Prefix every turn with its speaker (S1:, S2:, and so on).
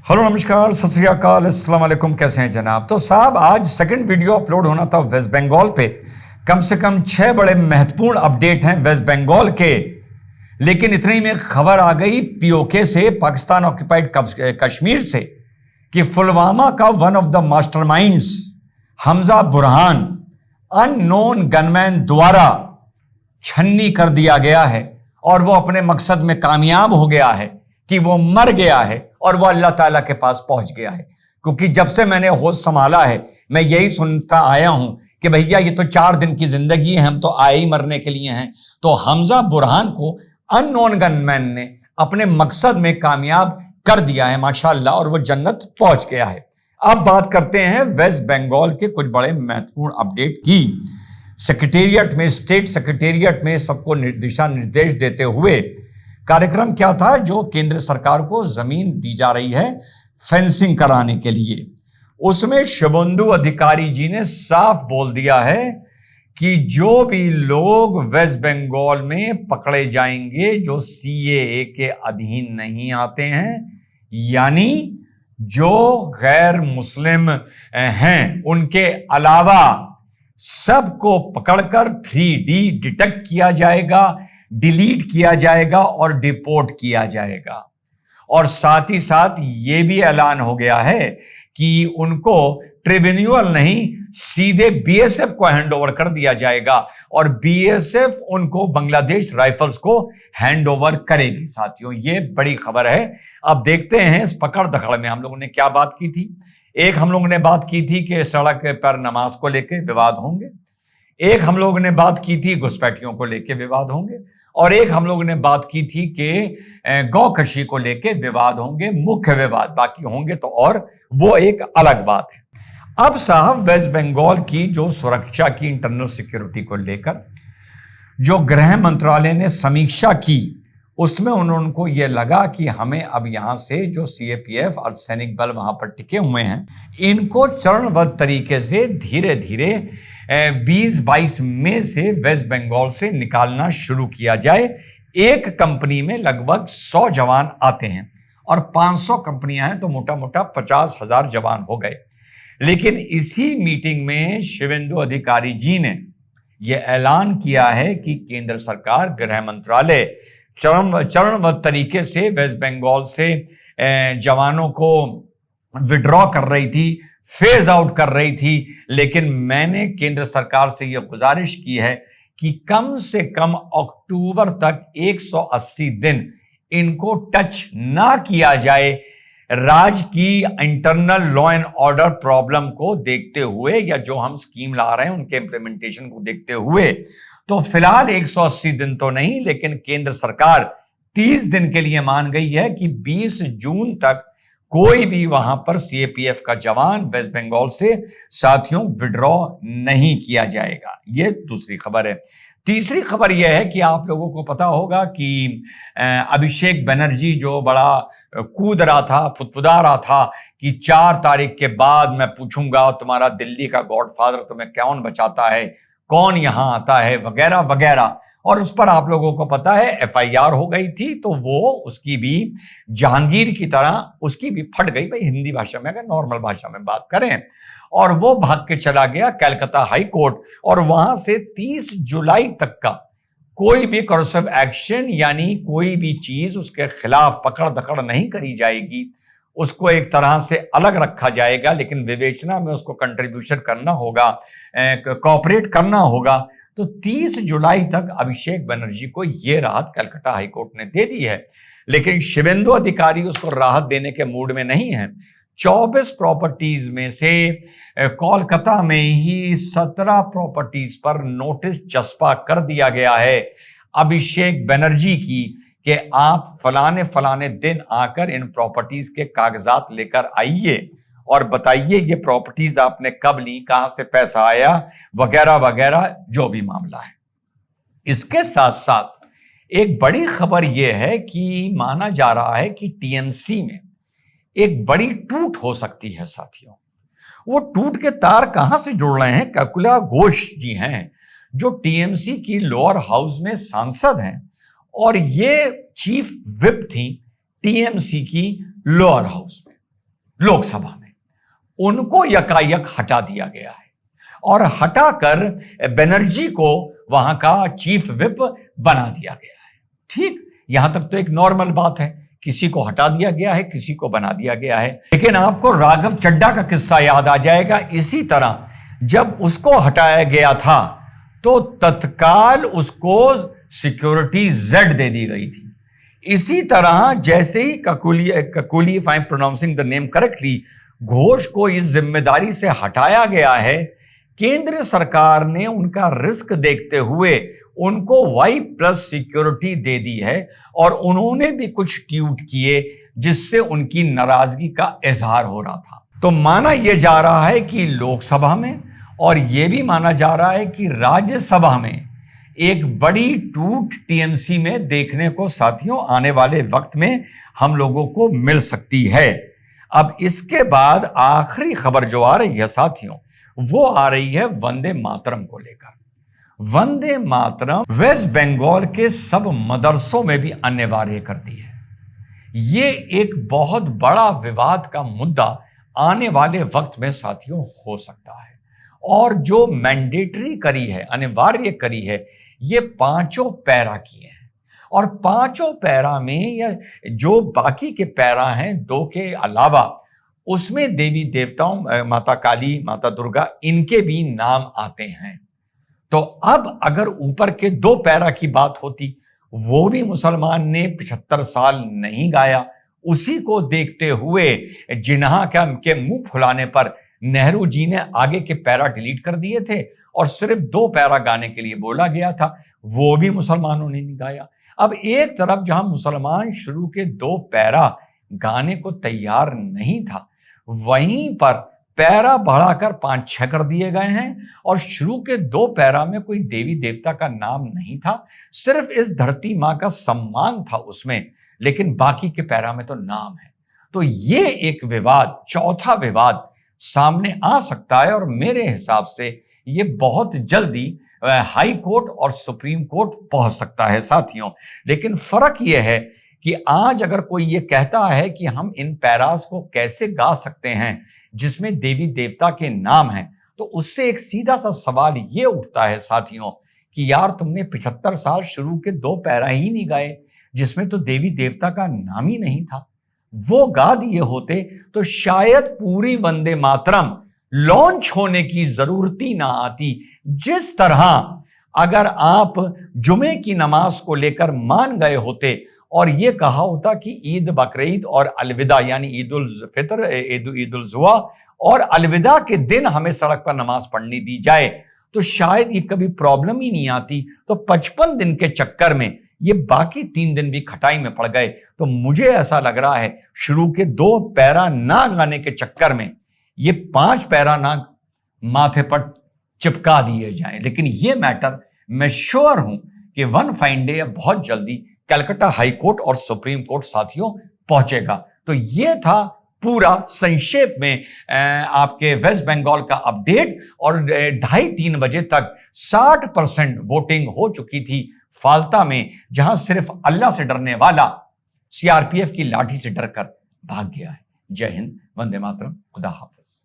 S1: Hello नमस्कार सत श्री अकाल अस्सलाम वालेकुम। कैसे हैं जनाब? तो साहब आज सेकंड वीडियो अपलोड होना था वेस्ट बंगाल पे। कम से कम 6 बड़े महत्वपूर्ण अपडेट हैं वेस्ट बंगाल के, लेकिन इतने ही में खबर आ गई पीओके से, पाकिस्तान ऑक्यूपाइड कश्मीर से, कि पुलवामा का one of the masterminds Hamza Burhan unknown gunman द्वारा छन्नी कर दिया गया है और वो अपने मकसद में कामयाब हो गया है कि वो मर गया है और वो अल्लाह ताला के पास पहुंच गया है। क्योंकि जब से मैंने होश संभाला है मैं यही सुनता आया हूं कि भैया ये तो 4 दिन की जिंदगी है, हम तो आए ही मरने के लिए हैं। तो हमजा बुरहान को अननोन गनमैन ने अपने मकसद में कामयाब कर दिया है माशाअल्लाह, और वो जन्नत पहुंच गया है। अब बात करते हैं वेस्ट बंगाल के कुछ बड़े महत्वपूर्ण अपडेट की। सेक्रेटेरिएट में, स्टेट सेक्रेटेरिएट में सबको दिशा निर्देश देते हुए कार्यक्रम क्या था, जो केंद्र सरकार को जमीन दी जा रही है फेंसिंग कराने के लिए, उसमें शुभेंदु अधिकारी जी ने साफ बोल दिया है कि जो भी लोग वेस्ट बंगाल में पकड़े जाएंगे जो सीएए के अधीन नहीं आते हैं, यानी जो गैर मुस्लिम हैं, उनके अलावा सबको पकड़कर 3D डिटेक्ट किया जाएगा, डिलीट किया जाएगा और डिपोर्ट किया जाएगा। और साथ ही साथ ये भी ऐलान हो गया है कि उनको ट्रिब्यूनल नहीं, सीधे बीएसएफ को हैंडओवर कर दिया जाएगा और बीएसएफ उनको बांग्लादेश राइफल्स को हैंडओवर करेगी। साथियों, ये बड़ी खबर है। अब देखते हैं इस पकड़ दखड़ में हम लोगों ने क्या बात की थी। एक हम लोगों ने बात की थी कि सड़क पर नमाज को लेकर विवाद होंगे, एक हम लोगों ने बात की थी घुसपैठियों को लेकर विवाद होंगे, और एक हम लोगों ने बात की थी कि गौकशी को लेकर विवाद होंगे। मुख्य विवाद बाकी होंगे तो और वो एक अलग बात है। अब साहब, वेस्ट बंगाल की जो सुरक्षा की, इंटरनल सिक्योरिटी को लेकर जो गृह मंत्रालय ने समीक्षा की, उसमें उनको ये लगा कि हमें अब यहां से जो सीएपीएफ और सैनिक बल वहां पर टिके हुए हैं, इनको चरणबद्ध तरीके से धीरे धीरे 20-22 मई से वेस्ट बंगाल से निकालना शुरू किया जाए। एक कंपनी में लगभग 100 जवान आते हैं और 500 कंपनियां हैं तो मोटा मोटा 50,000 जवान हो गए। लेकिन इसी मीटिंग में शुभेंदु अधिकारी जी ने यह ऐलान किया है कि केंद्र सरकार, गृह मंत्रालय चरणबद्ध तरीके से वेस्ट बंगाल से जवानों को विड्रॉ कर रही थी, फेज आउट कर रही थी। लेकिन मैंने केंद्र सरकार से यह गुजारिश की है कि कम से कम अक्टूबर तक 180 दिन इनको टच ना किया जाए, राज्य की internal law and order problem को देखते हुए, या जो हम स्कीम ला रहे हैं उनके इंप्लीमेंटेशन को देखते हुए। तो फिलहाल 180 दिन तो नहीं, लेकिन केंद्र सरकार 30 दिन के लिए मान गई है कि 20 जून तक कोई भी वहां पर सीएपीएफ का जवान वेस्ट बंगाल से साथियों विड्रॉ नहीं किया जाएगा। यह दूसरी खबर है। तीसरी खबर यह है कि आप लोगों को पता होगा कि अभिषेक बनर्जी जो बड़ा कूद रहा था, फुदफुदा रहा था कि 4 तारीख के बाद मैं पूछूंगा तुम्हारा दिल्ली का गॉडफादर तुम्हें कौन बचाता है, कौन यहां आता है, वगैरह वगैरह। और उस पर आप लोगों को पता है एफआईआर हो गई थी, तो वो उसकी भी जहांगीर की तरह उसकी भी फट गई, भाई हिंदी भाषा में, अगर नॉर्मल भाषा में बात करें। और वो भाग के चला गया कलकत्ता हाई कोर्ट, और वहां से 30 जुलाई तक का कोई भी कॉर्सिव एक्शन, यानी कोई भी चीज उसके खिलाफ पकड़ दकड़ नहीं करी जाएगी, उसको एक तरह से अलग रखा जाएगा, लेकिन विवेचना में उसको कंट्रीब्यूशन करना होगा, कोऑपरेट करना होगा। तो 30 जुलाई तक अभिषेक बनर्जी को यह राहत कलकत्ता हाईकोर्ट ने दे दी है, लेकिन शुभेंदु अधिकारी उसको राहत देने के मूड में नहीं है। 24 प्रॉपर्टीज में से कोलकाता में ही 17 प्रॉपर्टीज पर नोटिस चस्पा कर दिया गया है अभिषेक बनर्जी की कि आप फलाने फलाने दिन आकर इन प्रॉपर्टीज के कागजात लेकर आइए और बताइए ये प्रॉपर्टीज आपने कब ली, कहां से पैसा आया, वगैरह वगैरह, जो भी मामला है। इसके साथ साथ एक बड़ी खबर यह है कि माना जा रहा है कि टीएमसी में एक बड़ी टूट हो सकती है। साथियों, वो टूट के तार कहां से जुड़ रहे हैं? ककुला घोष जी हैं जो टीएमसी की लोअर हाउस में सांसद हैं, और ये चीफ विप थी टीएमसी की लोअर हाउस में। लोकसभा में, उनको यकायक हटा दिया गया है और हटाकर बनर्जी को वहां का चीफ विप बना दिया गया है। ठीक, यहां तक तो एक नॉर्मल बात है, किसी को हटा दिया गया है, किसी को बना दिया गया है। लेकिन आपको राघव चड्ढा का किस्सा याद आ जाएगा। इसी तरह जब उसको हटाया गया था तो तत्काल उसको सिक्योरिटी जेड दे दी गई थी। इसी तरह जैसे ही Kakuli, if I am pronouncing the name correctly, Ghosh को इस जिम्मेदारी से हटाया गया है, केंद्र सरकार ने उनका रिस्क देखते हुए उनको वाई प्लस सिक्योरिटी दे दी है और उन्होंने भी कुछ ट्वीट किए जिससे उनकी नाराजगी का इजहार हो रहा था। तो माना यह जा रहा है कि लोकसभा में और यह भी माना जा रहा है कि राज्यसभा में एक बड़ी टूट टीएमसी में देखने को साथियों आने वाले वक्त में हम लोगों को मिल सकती है। अब इसके बाद आखिरी खबर जो आ रही है साथियों, वो आ रही है वंदे मातरम को लेकर। वंदे मातरम वेस्ट बंगाल के सब मदरसों में भी अनिवार्य कर दी है। ये एक बहुत बड़ा विवाद का मुद्दा आने वाले वक्त में साथियों हो सकता है। और जो मैंडेटरी करी है, अनिवार्य करी है, ये 5 पैरा की है। और 5 पैरा में या जो बाकी के पैरा हैं 2 के अलावा, उसमें देवी देवताओं, माता काली, माता दुर्गा, इनके भी नाम आते हैं। तो अब अगर ऊपर के 2 पैरा की बात होती, वो भी मुसलमान ने 75 साल नहीं गाया, उसी को देखते हुए जिन्हा के मुंह फुलाने पर नेहरू जी ने आगे के पैरा डिलीट कर दिए थे और सिर्फ 2 पैरा गाने के लिए बोला गया था, वो भी मुसलमानों ने नहीं गाया। अब एक तरफ जहां मुसलमान शुरू के 2 पैरा गाने को तैयार नहीं था, वहीं पर पैरा बढ़ाकर 5-6 कर दिए गए हैं और शुरू के 2 पैरा में कोई देवी देवता का नाम नहीं था, सिर्फ इस धरती मां का सम्मान था उसमें, लेकिन बाकी के पैरा में तो नाम है। तो ये एक विवाद, चौथा विवाद सामने आ सकता है और मेरे हिसाब से ये बहुत जल्दी हाई कोर्ट और सुप्रीम कोर्ट पहुंच सकता है साथियों। लेकिन फर्क यह है कि आज अगर कोई ये कहता है कि हम इन पैरास को कैसे गा सकते हैं जिसमें देवी देवता के नाम हैं, तो उससे एक सीधा सा सवाल ये उठता है साथियों कि यार तुमने 75 साल शुरू के 2 पैरा ही नहीं गाए जिसमें तो देवी देवता का नाम ही नहीं था। वो गा दिए होते तो शायद पूरी वंदे मातरम लॉन्च होने की जरूरत ही ना आती। जिस तरह अगर आप जुमे की नमाज को लेकर मान गए होते और ये कहा होता कि ईद बकरीद और अलविदा यानी ईद उल फितर, ईद उल जुहा और अलविदा के दिन हमें सड़क पर नमाज पढ़नी दी जाए, तो शायद ये कभी प्रॉब्लम ही नहीं आती। तो 55 दिन के चक्कर में ये बाकी 3 दिन भी खटाई में पड़ गए। तो मुझे ऐसा लग रहा है शुरू के 2 पैरा ना गाने के चक्कर में ये 5 पैरा ना माथे पर चिपका दिए जाएं। लेकिन ये मैटर मैं श्योर हूं कि वन फाइन डे बहुत जल्दी कलकत्ता हाई कोर्ट और सुप्रीम कोर्ट साथियों पहुंचेगा। तो ये था पूरा संक्षेप में आपके वेस्ट बंगाल का अपडेट। और 2:30-3 बजे तक 60% वोटिंग हो चुकी थी फाल्ता में, जहां सिर्फ अल्लाह से डरने वाला सीआरपीएफ की लाठी से डरकर भाग गया है। जय हिंद, वंदे मातरम, खुदा हाफिज।